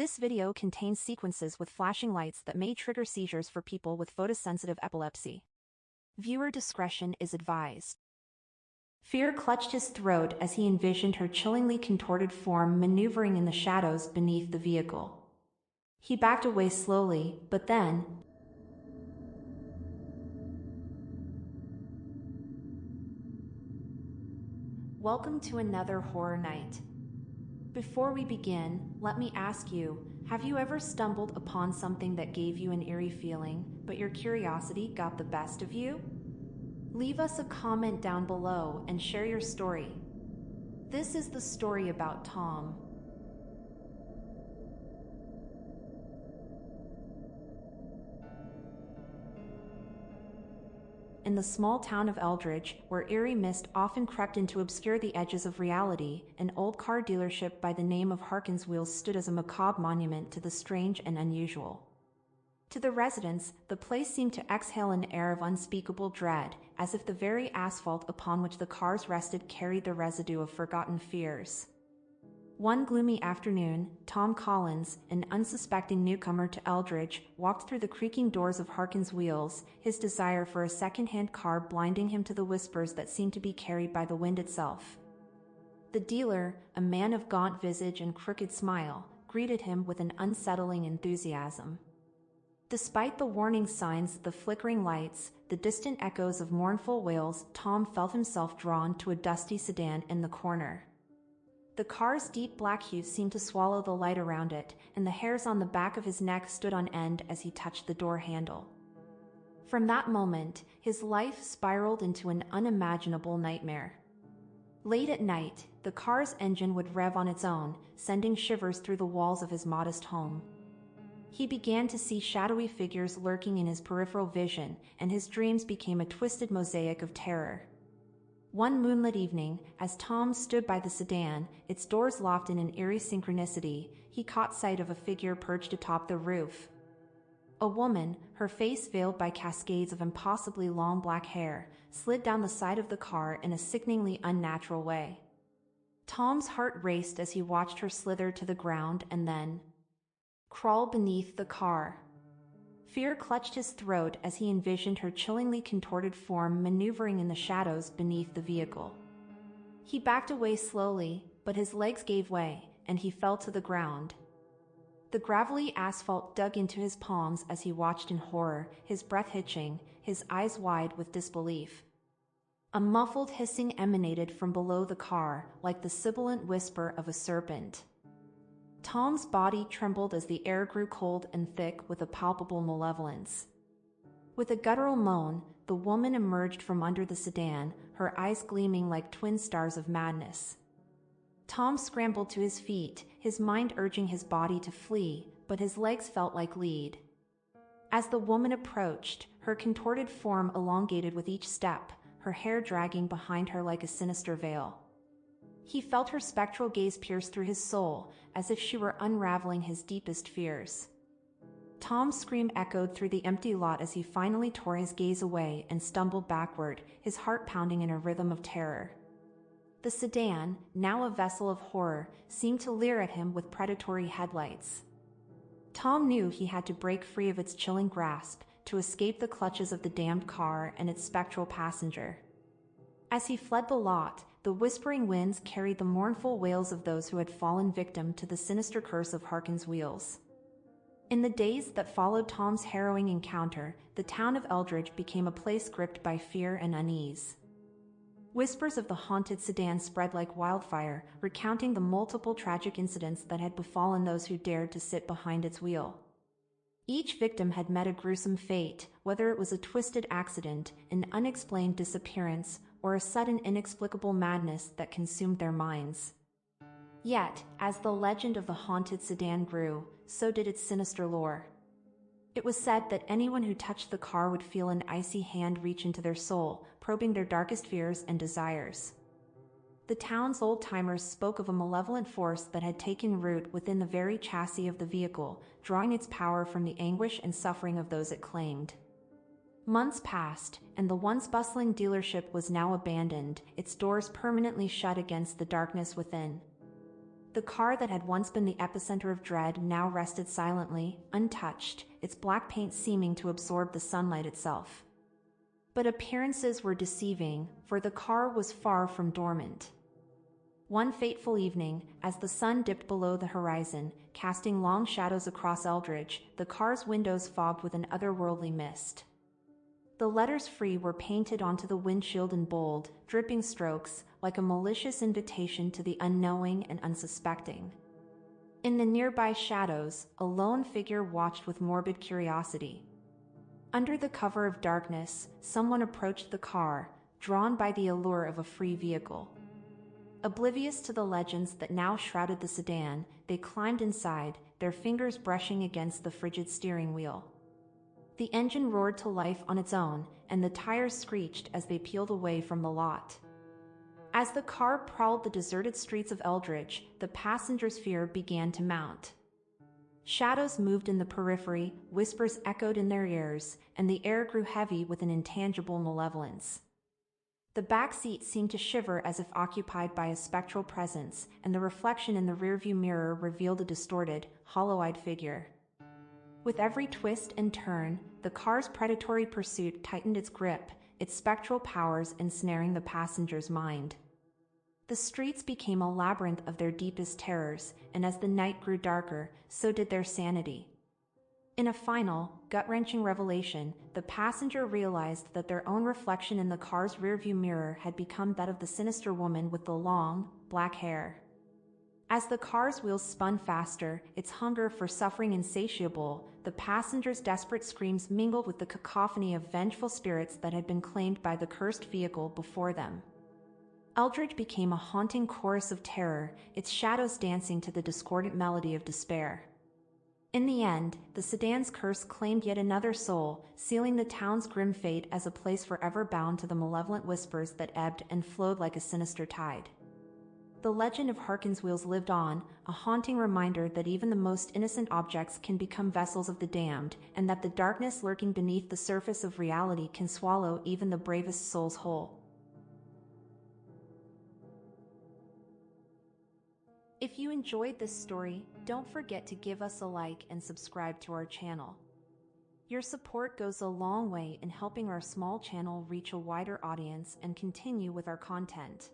This video contains sequences with flashing lights that may trigger seizures for people with photosensitive epilepsy. Viewer discretion is advised. Fear clutched his throat as he envisioned her chillingly contorted form maneuvering in the shadows beneath the vehicle. He backed away slowly, but then, welcome to another horror night. Before we begin, let me ask you, have you ever stumbled upon something that gave you an eerie feeling, but your curiosity got the best of you? Leave us a comment down below and share your story. This is the story about Tom. In the small town of Eldridge, where eerie mist often crept in to obscure the edges of reality, an old car dealership by the name of Harkin's Wheels stood as a macabre monument to the strange and unusual. To the residents, the place seemed to exhale an air of unspeakable dread, as if the very asphalt upon which the cars rested carried the residue of forgotten fears. One gloomy afternoon, Tom Collins, an unsuspecting newcomer to Eldridge, walked through the creaking doors of Harkin's Wheels, his desire for a second-hand car blinding him to the whispers that seemed to be carried by the wind itself. The dealer, a man of gaunt visage and crooked smile, greeted him with an unsettling enthusiasm. Despite the warning signs, the flickering lights, the distant echoes of mournful wails, Tom felt himself drawn to a dusty sedan in the corner. The car's deep black hue seemed to swallow the light around it, and the hairs on the back of his neck stood on end as he touched the door handle. From that moment, his life spiraled into an unimaginable nightmare. Late at night, the car's engine would rev on its own, sending shivers through the walls of his modest home. He began to see shadowy figures lurking in his peripheral vision, and his dreams became a twisted mosaic of terror. One moonlit evening, as Tom stood by the sedan, its doors locked in an eerie synchronicity, he caught sight of a figure perched atop the roof. A woman, her face veiled by cascades of impossibly long black hair, slid down the side of the car in a sickeningly unnatural way. Tom's heart raced as he watched her slither to the ground and then crawl beneath the car. Fear clutched his throat as he envisioned her chillingly contorted form maneuvering in the shadows beneath the vehicle. He backed away slowly, but his legs gave way, and he fell to the ground. The gravelly asphalt dug into his palms as he watched in horror, his breath hitching, his eyes wide with disbelief. A muffled hissing emanated from below the car, like the sibilant whisper of a serpent. Tom's body trembled as the air grew cold and thick with a palpable malevolence. With a guttural moan, the woman emerged from under the sedan, her eyes gleaming like twin stars of madness. Tom scrambled to his feet, his mind urging his body to flee, but his legs felt like lead. As the woman approached, her contorted form elongated with each step, her hair dragging behind her like a sinister veil. He felt her spectral gaze pierce through his soul, as if she were unraveling his deepest fears. Tom's scream echoed through the empty lot as he finally tore his gaze away and stumbled backward, his heart pounding in a rhythm of terror. The sedan, now a vessel of horror, seemed to leer at him with predatory headlights. Tom knew he had to break free of its chilling grasp, to escape the clutches of the damned car and its spectral passenger. As he fled the lot, the whispering winds carried the mournful wails of those who had fallen victim to the sinister curse of Harkin's Wheels. In the days that followed Tom's harrowing encounter, the town of Eldridge became a place gripped by fear and unease. Whispers of the haunted sedan spread like wildfire, recounting the multiple tragic incidents that had befallen those who dared to sit behind its wheel. Each victim had met a gruesome fate, whether it was a twisted accident, an unexplained disappearance, or a sudden inexplicable madness that consumed their minds. Yet, as the legend of the haunted sedan grew, so did its sinister lore. It was said that anyone who touched the car would feel an icy hand reach into their soul, probing their darkest fears and desires. The town's old-timers spoke of a malevolent force that had taken root within the very chassis of the vehicle, drawing its power from the anguish and suffering of those it claimed. Months passed, and the once bustling dealership was now abandoned, its doors permanently shut against the darkness within. The car that had once been the epicenter of dread now rested silently, untouched, its black paint seeming to absorb the sunlight itself. But appearances were deceiving, for the car was far from dormant. One fateful evening, as the sun dipped below the horizon, casting long shadows across Eldridge, the car's windows fogged with an otherworldly mist. The letters "Free" were painted onto the windshield in bold, dripping strokes, like a malicious invitation to the unknowing and unsuspecting. In the nearby shadows, a lone figure watched with morbid curiosity. Under the cover of darkness, someone approached the car, drawn by the allure of a free vehicle. Oblivious to the legends that now shrouded the sedan, they climbed inside, their fingers brushing against the frigid steering wheel. The engine roared to life on its own, and the tires screeched as they peeled away from the lot. As the car prowled the deserted streets of Eldridge, the passengers' fear began to mount. Shadows moved in the periphery, whispers echoed in their ears, and the air grew heavy with an intangible malevolence. The back seat seemed to shiver as if occupied by a spectral presence, and the reflection in the rearview mirror revealed a distorted, hollow-eyed figure. With every twist and turn, the car's predatory pursuit tightened its grip, its spectral powers ensnaring the passenger's mind. The streets became a labyrinth of their deepest terrors, and as the night grew darker, so did their sanity. In a final, gut-wrenching revelation, the passenger realized that their own reflection in the car's rearview mirror had become that of the sinister woman with the long, black hair. As the car's wheels spun faster, its hunger for suffering insatiable, the passengers' desperate screams mingled with the cacophony of vengeful spirits that had been claimed by the cursed vehicle before them. Eldridge became a haunting chorus of terror, its shadows dancing to the discordant melody of despair. In the end, the sedan's curse claimed yet another soul, sealing the town's grim fate as a place forever bound to the malevolent whispers that ebbed and flowed like a sinister tide. The legend of Harkin's wheels lived on, a haunting reminder that even the most innocent objects can become vessels of the damned, and that the darkness lurking beneath the surface of reality can swallow even the bravest souls whole. If you enjoyed this story, don't forget to give us a like and subscribe to our channel. Your support goes a long way in helping our small channel reach a wider audience and continue with our content.